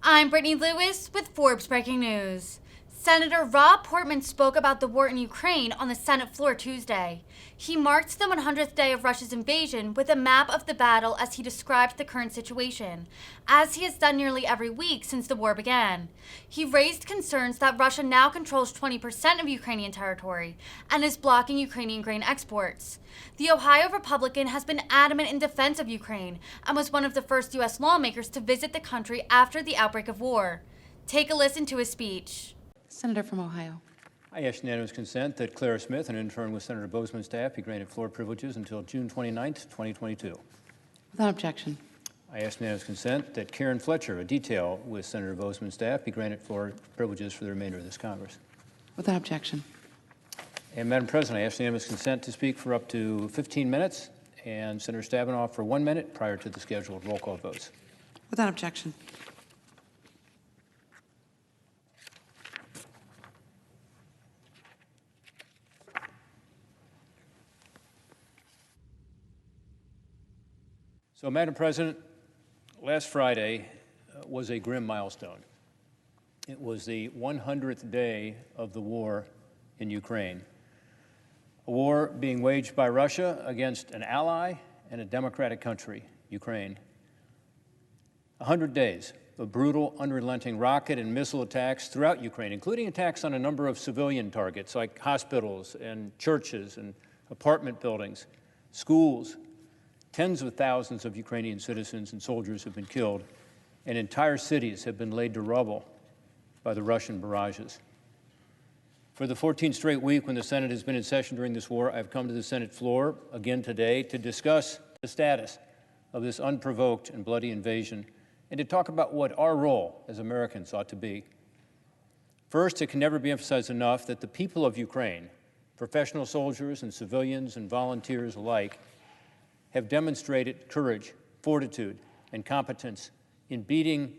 I'm Brittany Lewis with Forbes Breaking News. Senator Portman spoke about the war in Ukraine on the Senate floor Tuesday. He marked the 100th day of Russia's invasion with a map of the battle as he described the current situation, as he has done nearly every week since the war began. He raised concerns that Russia now controls 20% of Ukrainian territory and is blocking Ukrainian grain exports. The Ohio Republican has been adamant in defense of Ukraine and was one of the first U.S. lawmakers to visit the country after the outbreak of war. Take a listen to his speech. Senator from Ohio. I ask unanimous consent that Clara Smith, an intern with Senator Bozeman's staff, be granted floor privileges until June 29, 2022. Without objection. I ask unanimous consent that Karen Fletcher, a detail with Senator Bozeman's staff, be granted floor privileges for the remainder of this Congress. Without objection. And Madam President, I ask unanimous consent to speak for up to 15 minutes and Senator Stabenow for 1 minute prior to the scheduled roll call votes. Without objection. So, Madam President, last Friday was a grim milestone. It was the 100th day of the war in Ukraine, a war being waged by Russia against an ally and a democratic country, Ukraine. 100 days of brutal, unrelenting rocket and missile attacks throughout Ukraine, including attacks on a number of civilian targets like hospitals and churches and apartment buildings, schools. Tens of thousands of Ukrainian citizens and soldiers have been killed, and entire cities have been laid to rubble by the Russian barrages. For the 14th straight week when the Senate has been in session during this war, I've come to the Senate floor again today to discuss the status of this unprovoked and bloody invasion and to talk about what our role as Americans ought to be. First, it can never be emphasized enough that the people of Ukraine, professional soldiers and civilians and volunteers alike, have demonstrated courage, fortitude, and competence in beating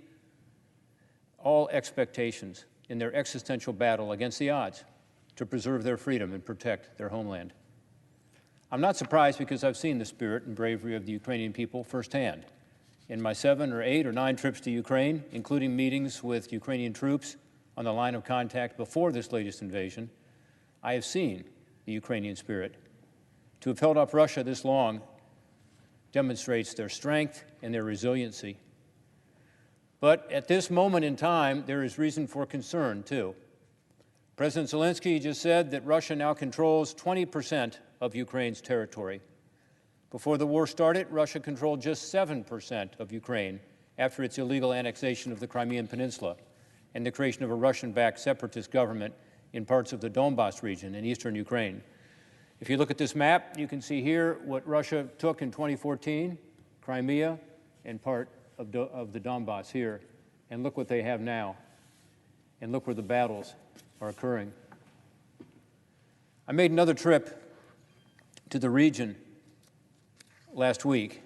all expectations in their existential battle against the odds to preserve their freedom and protect their homeland. I'm not surprised because I've seen the spirit and bravery of the Ukrainian people firsthand. In my 7 or 8 or 9 trips to Ukraine, including meetings with Ukrainian troops on the line of contact before this latest invasion, I have seen the Ukrainian spirit. To have held off Russia this long demonstrates their strength and their resiliency. But at this moment in time, there is reason for concern, too. President Zelensky just said that Russia now controls 20% of Ukraine's territory. Before the war started, Russia controlled just 7% of Ukraine after its illegal annexation of the Crimean Peninsula and the creation of a Russian-backed separatist government in parts of the Donbas region in eastern Ukraine. If you look at this map, you can see here what Russia took in 2014, Crimea and part of the Donbas here, and look what they have now, and look where the battles are occurring. I made another trip to the region last week,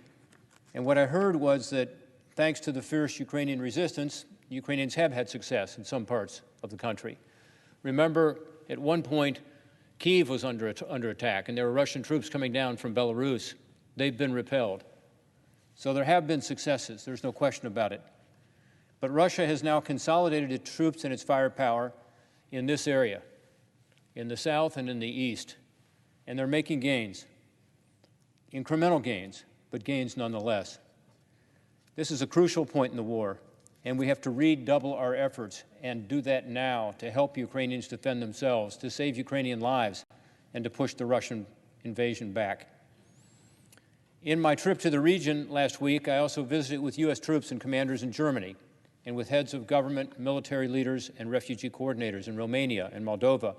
and what I heard was that thanks to the fierce Ukrainian resistance, Ukrainians have had success in some parts of the country. Remember, at one point, Kyiv was under attack, and there were Russian troops coming down from Belarus. They've been repelled. So there have been successes. There's no question about it. But Russia has now consolidated its troops and its firepower in this area, in the south and in the east, and they're making gains, incremental gains, but gains nonetheless. This is a crucial point in the war, and we have to redouble our efforts and do that now to help Ukrainians defend themselves, to save Ukrainian lives, and to push the Russian invasion back. In my trip to the region last week, I also visited with U.S. troops and commanders in Germany and with heads of government, military leaders, and refugee coordinators in Romania and Moldova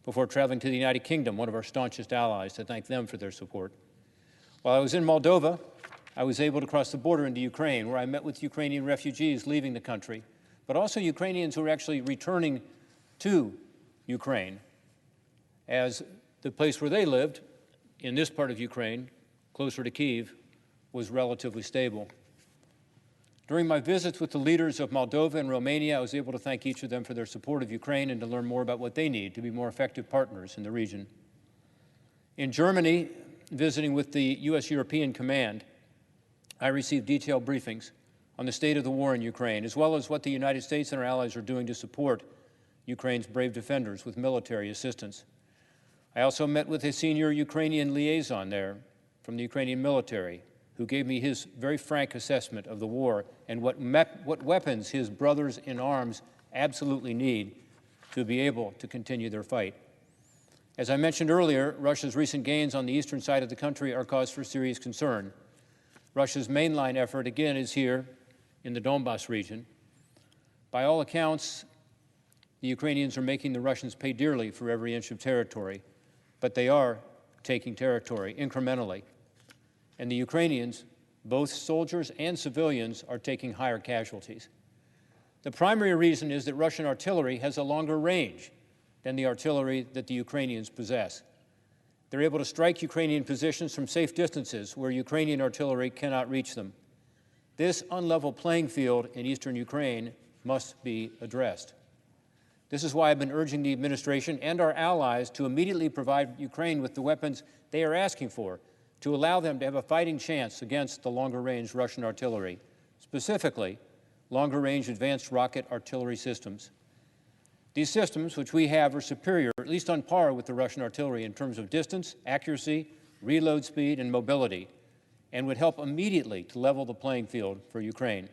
before traveling to the United Kingdom, one of our staunchest allies, to thank them for their support. While I was in Moldova, I was able to cross the border into Ukraine, where I met with Ukrainian refugees leaving the country, but also Ukrainians who are actually returning to Ukraine, as the place where they lived, in this part of Ukraine, closer to Kyiv, was relatively stable. During my visits with the leaders of Moldova and Romania, I was able to thank each of them for their support of Ukraine and to learn more about what they need to be more effective partners in the region. In Germany, visiting with the U.S. European Command, I received detailed briefings on the state of the war in Ukraine, as well as what the United States and our allies are doing to support Ukraine's brave defenders with military assistance. I also met with a senior Ukrainian liaison there from the Ukrainian military, who gave me his very frank assessment of the war and what weapons his brothers in arms absolutely need to be able to continue their fight. As I mentioned earlier, Russia's recent gains on the eastern side of the country are cause for serious concern. Russia's mainline effort, again, is here in the Donbas region. By all accounts, the Ukrainians are making the Russians pay dearly for every inch of territory, but they are taking territory incrementally. And the Ukrainians, both soldiers and civilians, are taking higher casualties. The primary reason is that Russian artillery has a longer range than the artillery that the Ukrainians possess. They're able to strike Ukrainian positions from safe distances where Ukrainian artillery cannot reach them. This unlevel playing field in eastern Ukraine must be addressed. This is why I've been urging the administration and our allies to immediately provide Ukraine with the weapons they are asking for, to allow them to have a fighting chance against the longer-range Russian artillery, specifically longer-range advanced rocket artillery systems. These systems, which we have, are superior, at least on par with the Russian artillery in terms of distance, accuracy, reload speed, and mobility, and would help immediately to level the playing field for Ukraine.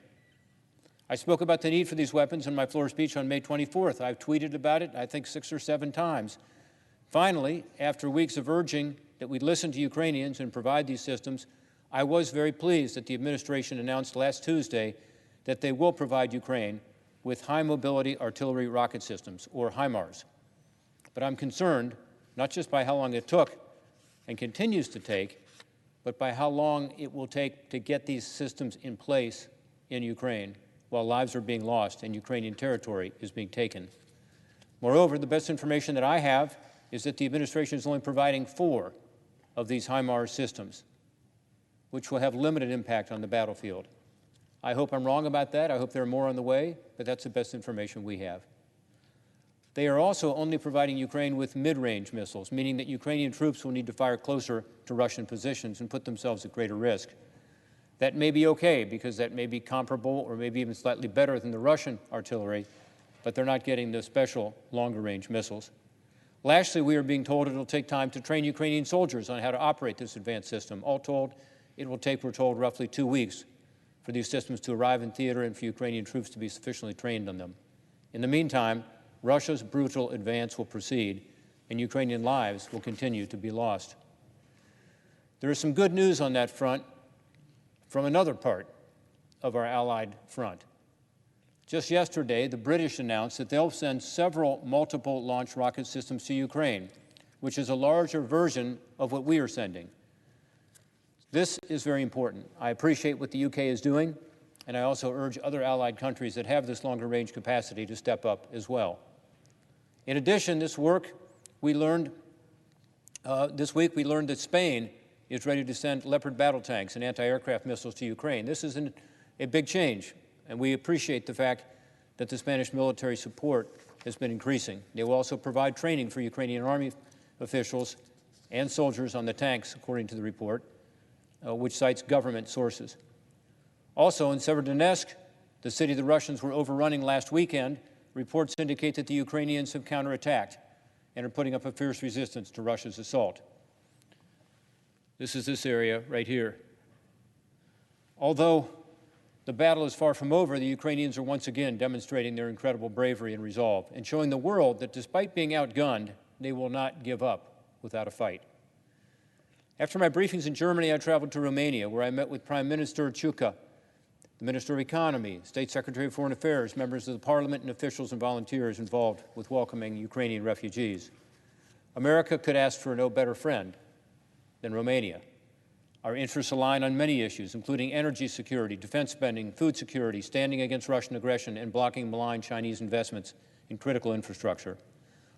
I spoke about the need for these weapons in my floor speech on May 24th. I've tweeted about it, I think, 6 or 7 times. Finally, after weeks of urging that we'd listen to Ukrainians and provide these systems, I was very pleased that the administration announced last Tuesday that they will provide Ukraine with high-mobility artillery rocket systems, or HIMARS. But I'm concerned, not just by how long it took and continues to take, but by how long it will take to get these systems in place in Ukraine while lives are being lost and Ukrainian territory is being taken. Moreover, the best information that I have is that the administration is only providing 4 of these HIMARS systems, which will have limited impact on the battlefield. I hope I'm wrong about that. I hope there are more on the way, but that's the best information we have. They are also only providing Ukraine with mid-range missiles, meaning that Ukrainian troops will need to fire closer to Russian positions and put themselves at greater risk. That may be okay, because that may be comparable or maybe even slightly better than the Russian artillery, but they're not getting the special longer-range missiles. Lastly, we are being told it will take time to train Ukrainian soldiers on how to operate this advanced system. All told, it will take, we're told, roughly 2 weeks for these systems to arrive in theater and for Ukrainian troops to be sufficiently trained on them. In the meantime, Russia's brutal advance will proceed, and Ukrainian lives will continue to be lost. There is some good news on that front from another part of our allied front. Just yesterday, the British announced that they'll send several multiple launch rocket systems to Ukraine, which is a larger version of what we are sending. This is very important. I appreciate what the UK is doing, and I also urge other allied countries that have this longer range capacity to step up as well. In addition, this week we learned that Spain is ready to send Leopard battle tanks and anti-aircraft missiles to Ukraine. This is a big change, and we appreciate the fact that the Spanish military support has been increasing. They will also provide training for Ukrainian army officials and soldiers on the tanks, according to the report, which cites government sources. Also, in Severodonetsk, the city the Russians were overrunning last weekend, reports indicate that the Ukrainians have counterattacked and are putting up a fierce resistance to Russia's assault. This is this area right here. Although the battle is far from over, the Ukrainians are once again demonstrating their incredible bravery and resolve and showing the world that despite being outgunned, they will not give up without a fight. After my briefings in Germany, I traveled to Romania, where I met with Prime Minister Ciucă, the Minister of Economy, State Secretary of Foreign Affairs, members of the Parliament, and officials and volunteers involved with welcoming Ukrainian refugees. America could ask for no better friend than Romania. Our interests align on many issues, including energy security, defense spending, food security, standing against Russian aggression, and blocking malign Chinese investments in critical infrastructure.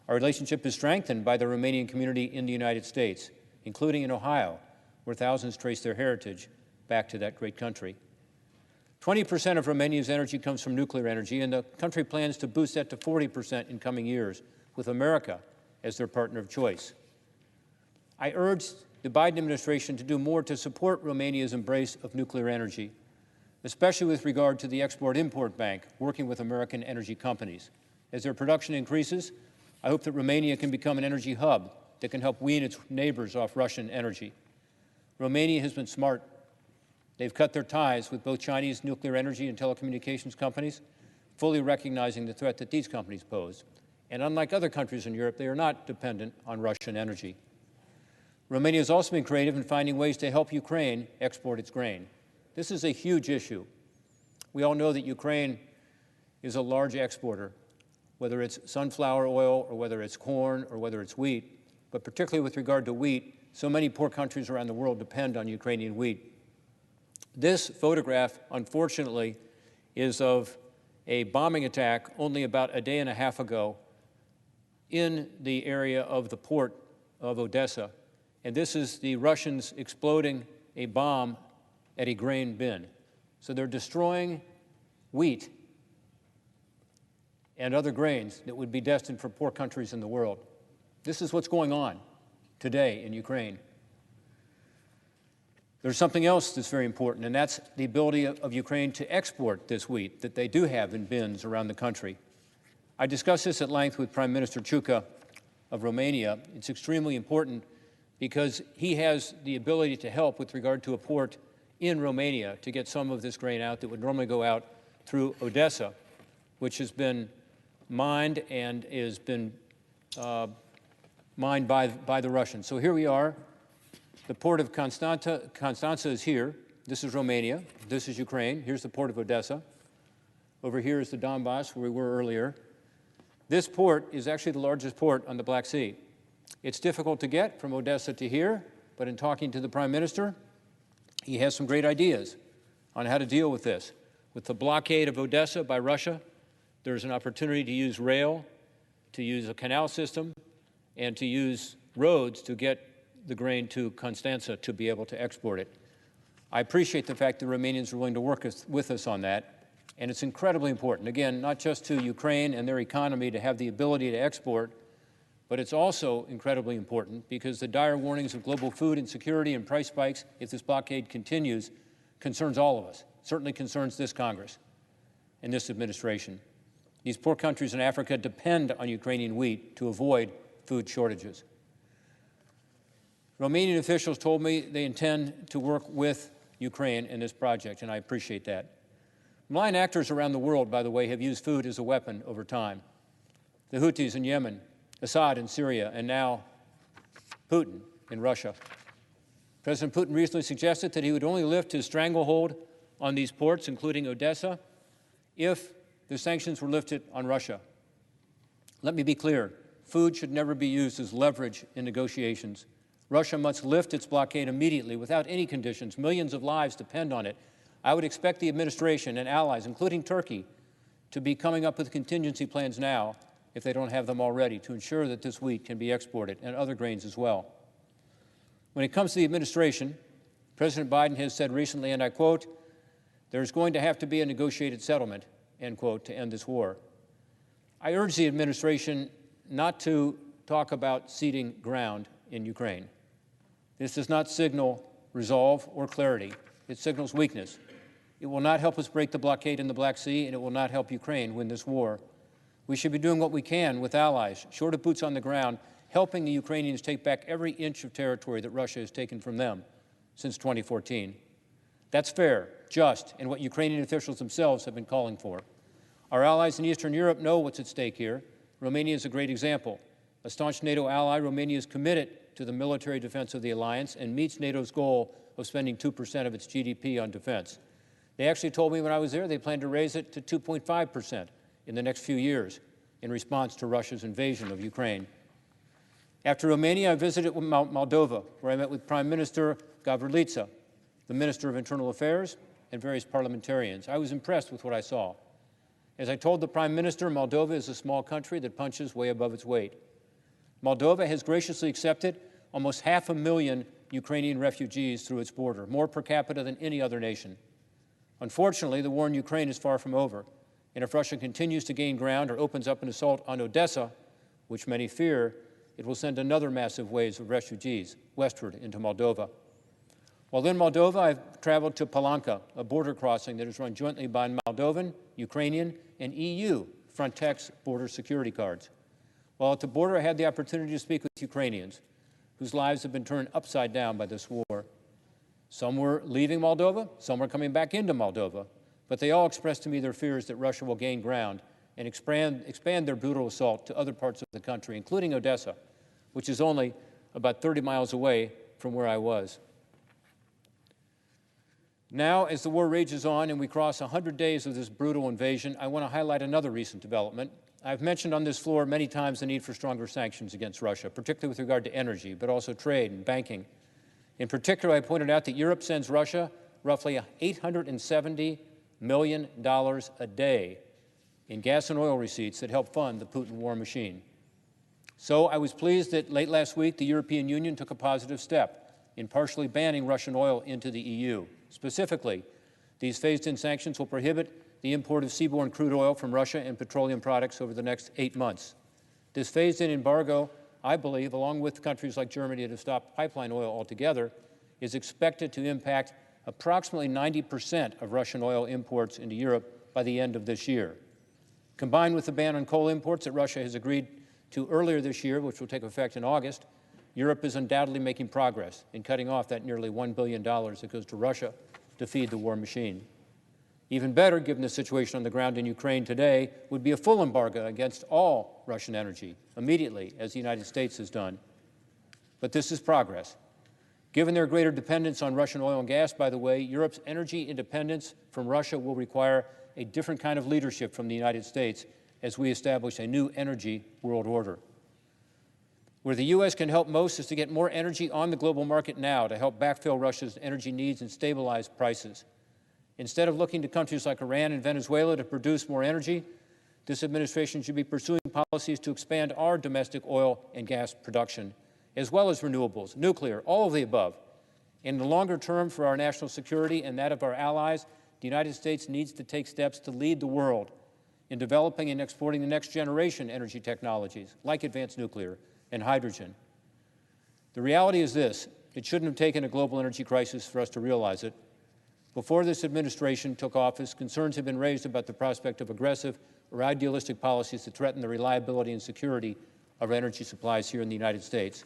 Our relationship is strengthened by the Romanian community in the United States, including in Ohio, where thousands trace their heritage back to that great country. 20% of Romania's energy comes from nuclear energy, and the country plans to boost that to 40% in coming years, with America as their partner of choice. I urge the Biden administration to do more to support Romania's embrace of nuclear energy, especially with regard to the Export-Import Bank, working with American energy companies. As their production increases, I hope that Romania can become an energy hub that can help wean its neighbors off Russian energy. Romania has been smart. They've cut their ties with both Chinese nuclear energy and telecommunications companies, fully recognizing the threat that these companies pose. And unlike other countries in Europe, they are not dependent on Russian energy. Romania has also been creative in finding ways to help Ukraine export its grain. This is a huge issue. We all know that Ukraine is a large exporter, whether it's sunflower oil or whether it's corn or whether it's wheat, but particularly with regard to wheat, so many poor countries around the world depend on Ukrainian wheat. This photograph, unfortunately, is of a bombing attack only about a day and a half ago in the area of the port of Odessa. And this is the Russians exploding a bomb at a grain bin. So they're destroying wheat and other grains that would be destined for poor countries in the world. This is what's going on today in Ukraine. There's something else that's very important, and that's the ability of Ukraine to export this wheat that they do have in bins around the country. I discussed this at length with Prime Minister Ciucă of Romania. It's extremely important because he has the ability to help with regard to a port in Romania to get some of this grain out that would normally go out through Odessa, which has been mined and has been mined by the Russians. So here we are. The port of Constanța is here. This is Romania. This is Ukraine. Here's the port of Odessa. Over here is the Donbass, where we were earlier. This port is actually the largest port on the Black Sea. It's difficult to get from Odessa to here, but in talking to the Prime Minister, he has some great ideas on how to deal with this. With the blockade of Odessa by Russia, there's an opportunity to use rail, to use a canal system, and to use roads to get the grain to Constanța to be able to export it. I appreciate the fact that Romanians are willing to work with us on that, and it's incredibly important, again, not just to Ukraine and their economy to have the ability to export, but it's also incredibly important because the dire warnings of global food insecurity and price spikes, if this blockade continues, concerns all of us, certainly concerns this Congress and this administration. These poor countries in Africa depend on Ukrainian wheat to avoid food shortages. Romanian officials told me they intend to work with Ukraine in this project, and I appreciate that. Malign actors around the world, by the way, have used food as a weapon over time. The Houthis in Yemen, Assad in Syria, and now Putin in Russia. President Putin recently suggested that he would only lift his stranglehold on these ports, including Odessa, if the sanctions were lifted on Russia. Let me be clear, food should never be used as leverage in negotiations. Russia must lift its blockade immediately without any conditions. Millions of lives depend on it. I would expect the administration and allies, including Turkey, to be coming up with contingency plans now, if they don't have them already, to ensure that this wheat can be exported and other grains as well. When it comes to the administration, President Biden has said recently, and I quote, "There's going to have to be a negotiated settlement," end quote, to end this war. I urge the administration not to talk about ceding ground in Ukraine. This does not signal resolve or clarity. It signals weakness. It will not help us break the blockade in the Black Sea, and it will not help Ukraine win this war. We should be doing what we can with allies, short of boots on the ground, helping the Ukrainians take back every inch of territory that Russia has taken from them since 2014. That's fair, just, and what Ukrainian officials themselves have been calling for. Our allies in Eastern Europe know what's at stake here. Romania is a great example. A staunch NATO ally, Romania is committed to the military defense of the alliance and meets NATO's goal of spending 2% of its GDP on defense. They actually told me when I was there they plan to raise it to 2.5% in the next few years in response to Russia's invasion of Ukraine. After Romania, I visited Moldova, where I met with Prime Minister Gavrilitsa, the Minister of Internal Affairs, and various parliamentarians. I was impressed with what I saw. As I told the Prime Minister, Moldova is a small country that punches way above its weight. Moldova has graciously accepted almost 500,000 Ukrainian refugees through its border, more per capita than any other nation. Unfortunately, the war in Ukraine is far from over, and if Russia continues to gain ground or opens up an assault on Odessa, which many fear, it will send another massive wave of refugees westward into Moldova. While in Moldova, I've traveled to Palanca, a border crossing that is run jointly by Moldovan, Ukrainian, and EU Frontex border security guards. While at the border, I had the opportunity to speak with Ukrainians whose lives have been turned upside down by this war. Some were leaving Moldova, some were coming back into Moldova, but they all expressed to me their fears that Russia will gain ground and expand their brutal assault to other parts of the country, including Odessa, which is only about 30 miles away from where I was. Now, as the war rages on and we cross 100 days of this brutal invasion, I want to highlight another recent development. I've mentioned on this floor many times the need for stronger sanctions against Russia, particularly with regard to energy, but also trade and banking. In particular, I pointed out that Europe sends Russia roughly $870 million a day in gas and oil receipts that help fund the Putin war machine. So I was pleased that late last week the European Union took a positive step in partially banning Russian oil into the EU. Specifically, these phased-in sanctions will prohibit the import of seaborne crude oil from Russia and petroleum products over the next 8 months. This phased-in embargo, I believe, along with countries like Germany that have stopped pipeline oil altogether, is expected to impact approximately 90% of Russian oil imports into Europe by the end of this year. Combined with the ban on coal imports that Russia has agreed to earlier this year, which will take effect in August, Europe is undoubtedly making progress in cutting off that nearly $1 billion that goes to Russia to feed the war machine. Even better, given the situation on the ground in Ukraine today, would be a full embargo against all Russian energy immediately, as the United States has done. But this is progress. Given their greater dependence on Russian oil and gas, by the way, Europe's energy independence from Russia will require a different kind of leadership from the United States as we establish a new energy world order. Where the U.S. can help most is to get more energy on the global market now to help backfill Russia's energy needs and stabilize prices. Instead of looking to countries like Iran and Venezuela to produce more energy, this administration should be pursuing policies to expand our domestic oil and gas production, as well as renewables, nuclear, all of the above. In the longer term, for our national security and that of our allies, the United States needs to take steps to lead the world in developing and exporting the next generation energy technologies, like advanced nuclear and hydrogen. The reality is this: it shouldn't have taken a global energy crisis for us to realize it. Before this administration took office, concerns have been raised about the prospect of aggressive or idealistic policies that threaten the reliability and security of energy supplies here in the United States.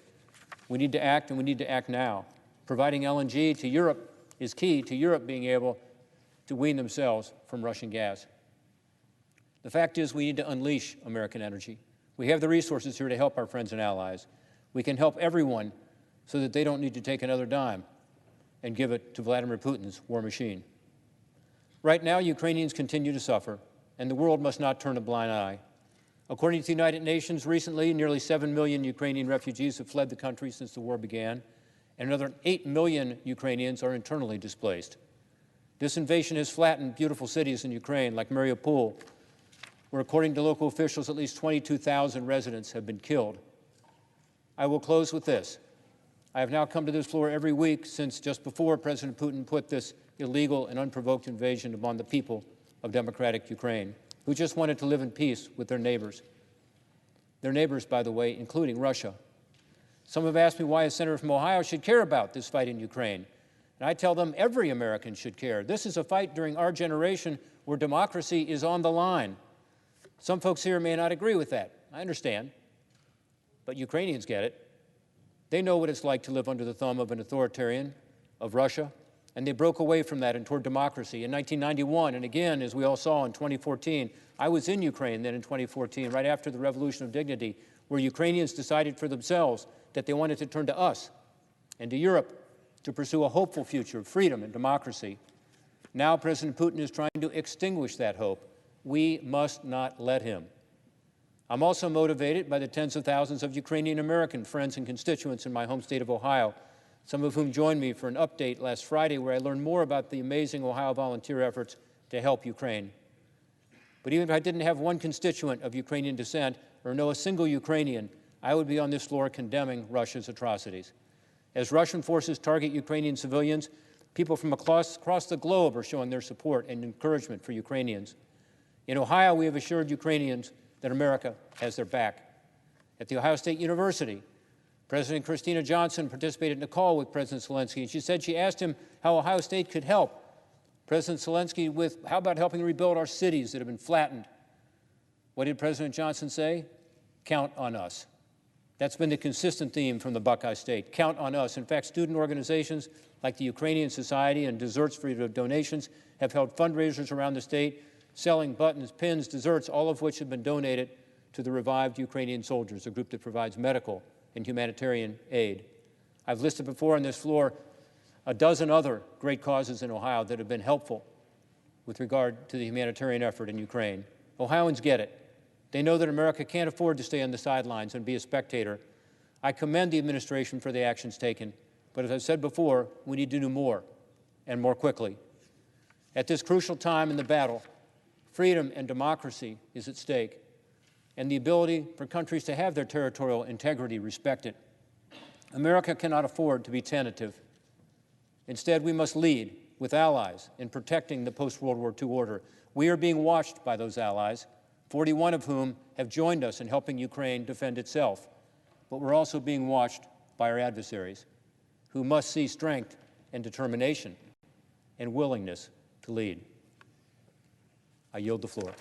We need to act, and we need to act now. Providing LNG to Europe is key to Europe being able to wean themselves from Russian gas. The fact is, we need to unleash American energy. We have the resources here to help our friends and allies. We can help everyone so that they don't need to take another dime and give it to Vladimir Putin's war machine. Right now, Ukrainians continue to suffer, and the world must not turn a blind eye. According to the United Nations, recently, nearly 7 million Ukrainian refugees have fled the country since the war began, and another 8 million Ukrainians are internally displaced. This invasion has flattened beautiful cities in Ukraine, like Mariupol, where, according to local officials, at least 22,000 residents have been killed. I will close with this. I have now come to this floor every week since just before President Putin put this illegal and unprovoked invasion upon the people of democratic Ukraine, who just wanted to live in peace with their neighbors. Their neighbors, by the way, including Russia. Some have asked me why a senator from Ohio should care about this fight in Ukraine. And I tell them every American should care. This is a fight during our generation where democracy is on the line. Some folks here may not agree with that. I understand. But Ukrainians get it. They know what it's like to live under the thumb of an authoritarian, of Russia, and they broke away from that and toward democracy in 1991, and again, as we all saw in 2014. I was in Ukraine then in 2014, right after the Revolution of Dignity, where Ukrainians decided for themselves that they wanted to turn to us and to Europe to pursue a hopeful future of freedom and democracy. Now President Putin is trying to extinguish that hope. We must not let him. I'm also motivated by the tens of thousands of Ukrainian American friends and constituents in my home state of Ohio, some of whom joined me for an update last Friday where I learned more about the amazing Ohio volunteer efforts to help Ukraine. But even if I didn't have one constituent of Ukrainian descent or know a single Ukrainian, I would be on this floor condemning Russia's atrocities. As Russian forces target Ukrainian civilians, people from across the globe are showing their support and encouragement for Ukrainians. In Ohio, we have assured Ukrainians that America has their back. At The Ohio State University, President Christina Johnson participated in a call with President Zelensky, and she said she asked him how Ohio State could help. President Zelensky with, how about helping rebuild our cities that have been flattened? What did President Johnson say? Count on us. That's been the consistent theme from the Buckeye State. Count on us. In fact, student organizations like the Ukrainian Society and Desserts for Donations have held fundraisers around the state, selling buttons, pins, desserts, all of which have been donated to the revived Ukrainian soldiers, a group that provides medical and humanitarian aid. I've listed before on this floor a dozen other great causes in Ohio that have been helpful with regard to the humanitarian effort in Ukraine. Ohioans get it. They know that America can't afford to stay on the sidelines and be a spectator. I commend the administration for the actions taken, but as I've said before, we need to do more, and more quickly. At this crucial time in the battle, freedom and democracy is at stake, and the ability for countries to have their territorial integrity respected. America cannot afford to be tentative. Instead, we must lead with allies in protecting the post-World War II order. We are being watched by those allies, 41 of whom have joined us in helping Ukraine defend itself. But we're also being watched by our adversaries, who must see strength and determination and willingness to lead. I yield the floor.